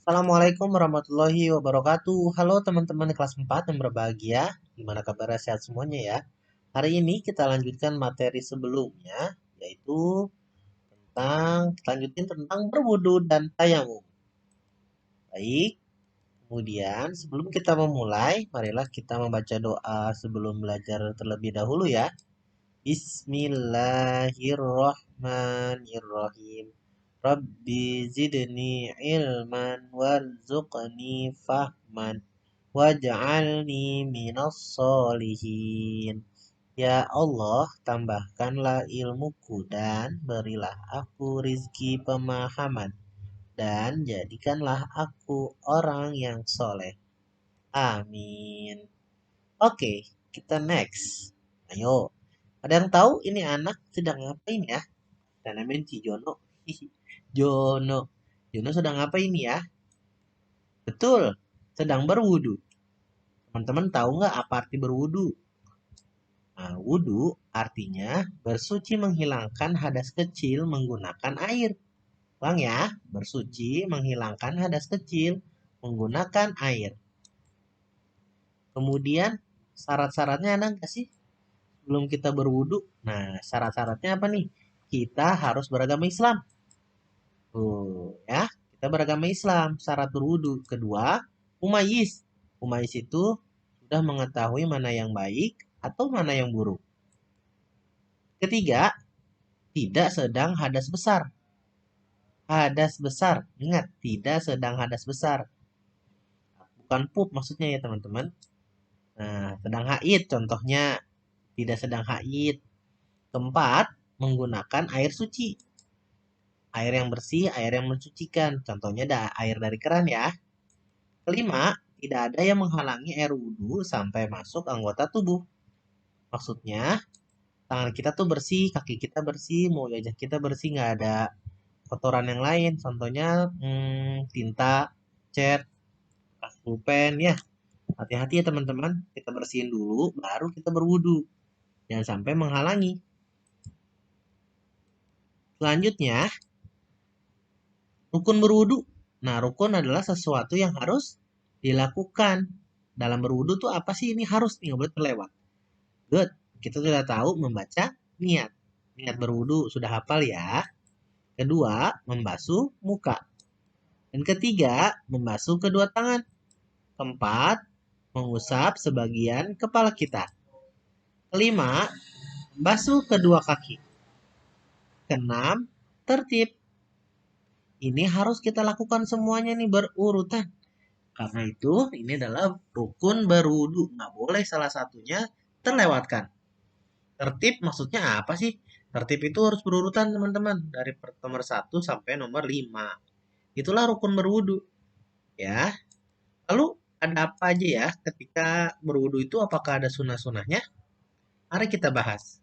Assalamualaikum warahmatullahi wabarakatuh. Halo teman-teman di kelas 4 yang berbahagia. Gimana kabarnya, sehat semuanya ya? Hari ini kita lanjutkan materi sebelumnya, yaitu lanjutin tentang berwudu dan tayamum. Baik, kemudian sebelum kita memulai, marilah kita membaca doa sebelum belajar terlebih dahulu ya. Bismillahirrahmanirrahim. Rabbi zidni ilman warzuqni fahman waj'alni minas solihin. Ya Allah, tambahkanlah ilmuku dan berilah aku rizki pemahaman dan jadikanlah aku orang yang soleh. Amin. Oke, kita next. Ayo, ada yang tahu ini anak sedang ngapain ya? Kita namain si Jono. Jono. Jono sedang ngapain ya? Betul, sedang berwudu. Teman-teman tahu nggak apa arti berwudu? Nah, wudu artinya bersuci menghilangkan hadas kecil menggunakan air. Ulang ya, bersuci menghilangkan hadas kecil menggunakan air. Kemudian syarat-syaratnya ada nggak sih sebelum kita berwudu? Nah, syarat-syaratnya apa nih? Kita harus beragama Islam. Tuh, ya. Kita beragama Islam, syarat berwudu. Kedua, umayis. Umayis itu sudah mengetahui mana yang baik atau mana yang buruk. Ketiga, tidak sedang hadas besar. Hadas besar, ingat, tidak sedang hadas besar. Bukan pup maksudnya ya teman-teman. Nah, sedang haid contohnya, tidak sedang haid. Keempat, menggunakan air suci. Air yang bersih, air yang mensucikan. Contohnya ada air dari keran ya. Kelima, tidak ada yang menghalangi air wudhu sampai masuk anggota tubuh. Maksudnya, tangan kita tuh bersih, kaki kita bersih, mau wajah kita bersih, nggak ada kotoran yang lain. Contohnya, tinta, cat, bekas pulpen, ya. Hati-hati ya teman-teman, kita bersihin dulu, baru kita berwudhu. Jangan sampai menghalangi. Selanjutnya, rukun berwudhu. Nah, rukun adalah sesuatu yang harus dilakukan. Dalam berwudhu tuh apa sih? Ini harus nih, nggak boleh terlewat. Good. Kita sudah tahu membaca niat. Niat berwudu sudah hafal ya. Kedua, membasuh muka. Dan ketiga, membasuh kedua tangan. Keempat, mengusap sebagian kepala kita. Kelima, basuh kedua kaki. Keenam, tertib. Ini harus kita lakukan semuanya nih berurutan. Karena itu, ini adalah rukun berwudu. Nggak boleh salah satunya terlewatkan. Tertib maksudnya apa sih? Tertib itu harus berurutan teman-teman. Dari nomor 1 sampai nomor 5. Itulah rukun berwudu. Ya. Lalu ada apa aja ya ketika berwudu itu? Apakah ada sunah-sunahnya? Mari kita bahas.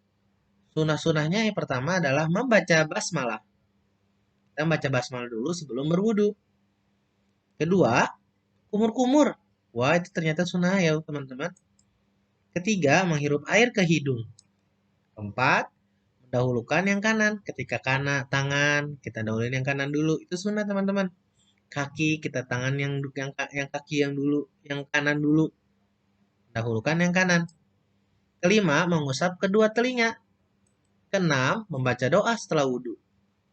Sunah-sunahnya yang pertama adalah membaca basmalah. Kita membaca basmalah dulu sebelum berwudu. Kedua, kumur-kumur. Wah, itu ternyata sunah ya teman-teman. Ketiga, menghirup air ke hidung. Keempat, mendahulukan yang kanan. Ketika tangan, kita dahuluin yang kanan dulu. Itu sunnah teman-teman. Kaki, kita tangan yang kaki yang dulu, yang kanan dulu. Dahulukan yang kanan. Kelima, mengusap kedua telinga. Keenam, membaca doa setelah wudhu.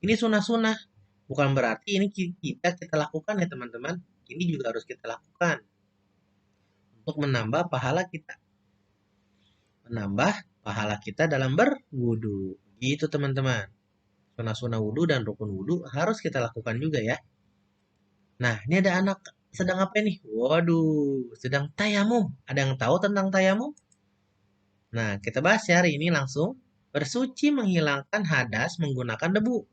Ini sunnah-sunnah. Bukan berarti ini kita lakukan ya teman-teman. Ini juga harus kita lakukan. Untuk menambah pahala kita. Menambah pahala kita dalam berwudhu. Gitu teman-teman. Sunnah-sunnah wudhu dan rukun wudhu harus kita lakukan juga ya. Nah, ini ada anak sedang apa nih? Waduh, sedang tayamum. Ada yang tahu tentang tayamum? Nah, kita bahas ya hari ini langsung. Bersuci menghilangkan hadas menggunakan debu.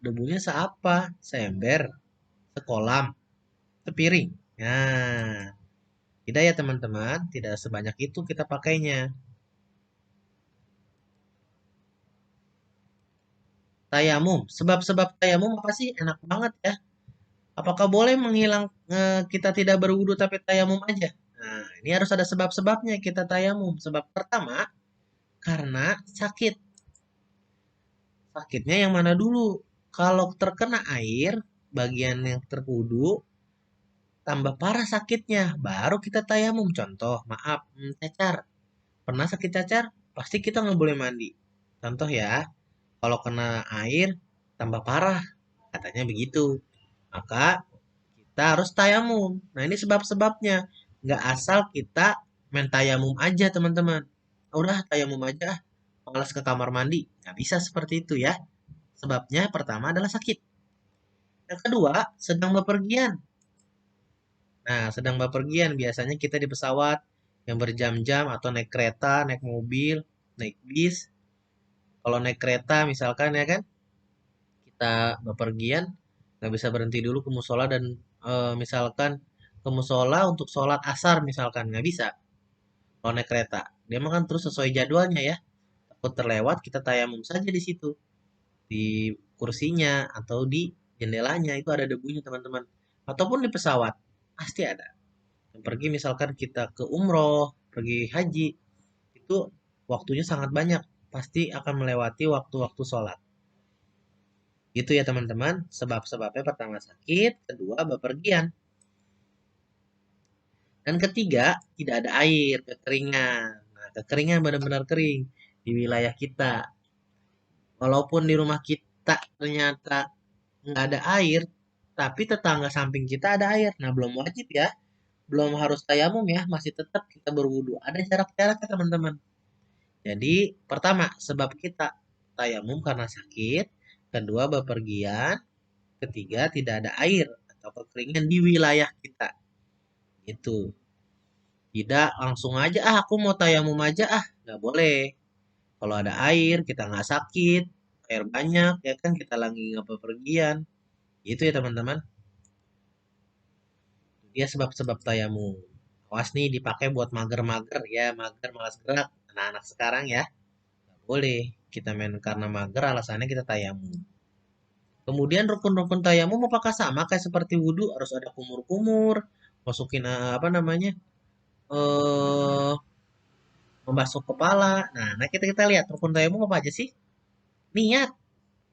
Debunya seapa? Seember, sekolam, sepiring. Nah, tidak ya teman-teman, tidak sebanyak itu kita pakainya. Tayamum, sebab-sebab tayamum apa sih? Enak banget ya. Apakah boleh kita tidak berwudu tapi tayamum aja? Nah, ini harus ada sebab-sebabnya kita tayamum. Sebab pertama, karena sakit. Sakitnya yang mana dulu? Kalau terkena air, bagian yang terwudu, tambah parah sakitnya, baru kita tayamum. Contoh, maaf, cacar. Pernah sakit cacar? Pasti kita nggak boleh mandi. Contoh ya, kalau kena air, tambah parah. Katanya begitu. Maka kita harus tayamum. Nah, ini sebab-sebabnya. Nggak asal kita main tayamum aja, teman-teman. Udah, tayamum aja. Malas ke kamar mandi. Nggak bisa seperti itu ya. Sebabnya pertama adalah sakit. Yang kedua, sedang bepergian. Nah, sedang bepergian biasanya kita di pesawat yang berjam-jam atau naik kereta, naik mobil, naik bis. Kalau naik kereta misalkan ya kan, kita bepergian, nggak bisa berhenti dulu ke musola dan misalkan ke musola untuk sholat asar misalkan, nggak bisa. Kalau naik kereta, dia makan terus sesuai jadwalnya ya. Takut terlewat, kita tayamum saja di situ. Di kursinya atau di jendelanya itu ada debunya teman-teman. Ataupun di pesawat, pasti ada. Pergi misalkan kita ke umroh, pergi haji, itu waktunya sangat banyak. Pasti akan melewati waktu-waktu sholat. Itu ya teman-teman, sebab-sebabnya pertama sakit, kedua bepergian. Dan ketiga, tidak ada air, kekeringan. Nah, kekeringan benar-benar kering di wilayah kita. Walaupun di rumah kita ternyata nggak ada air, tapi tetangga samping kita ada air. Nah, belum wajib ya, belum harus tayamum ya, masih tetap kita berwudu. Ada jarak-jaraknya teman-teman. Jadi, pertama, sebab kita tayamum karena sakit, kedua bepergian, ketiga tidak ada air atau kekeringan di wilayah kita. Itu. Tidak langsung aja, aku mau tayamum aja, nggak boleh. Kalau ada air, kita nggak sakit, air banyak, ya kan kita lagi nggak bepergian. Itu ya teman-teman. Dia sebab-sebab tayamum. Awas nih dipakai buat mager-mager ya, mager malas gerak. Anak-anak sekarang ya, nggak boleh. Kita main karena mager, alasannya kita tayamum. Kemudian rukun-rukun tayamum apakah sama kayak seperti wudhu? Harus ada kumur-kumur, masukin apa namanya, eh membasuh kepala. Nah, kita lihat rukun tayamum apa aja sih? Niat.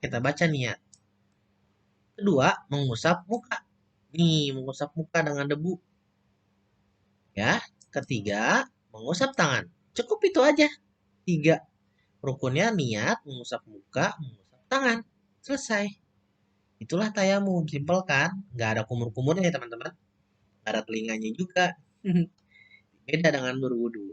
Kita baca niat. Kedua, mengusap muka. Nih, mengusap muka dengan debu. Ya. Ketiga, mengusap tangan. Cukup itu aja. Tiga. Rukunnya niat, mengusap muka, mengusap tangan. Selesai. Itulah tayamum. Simpel kan? Nggak ada kumur-kumurnya ya teman-teman. Nggak ada telinganya juga. Beda dengan berwudu.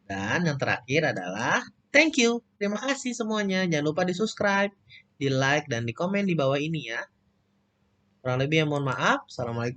Dan yang terakhir adalah thank you. Terima kasih semuanya. Jangan lupa di subscribe, di like, dan di komen di bawah ini ya. Kurang lebih ya mohon maaf. Assalamualaikum.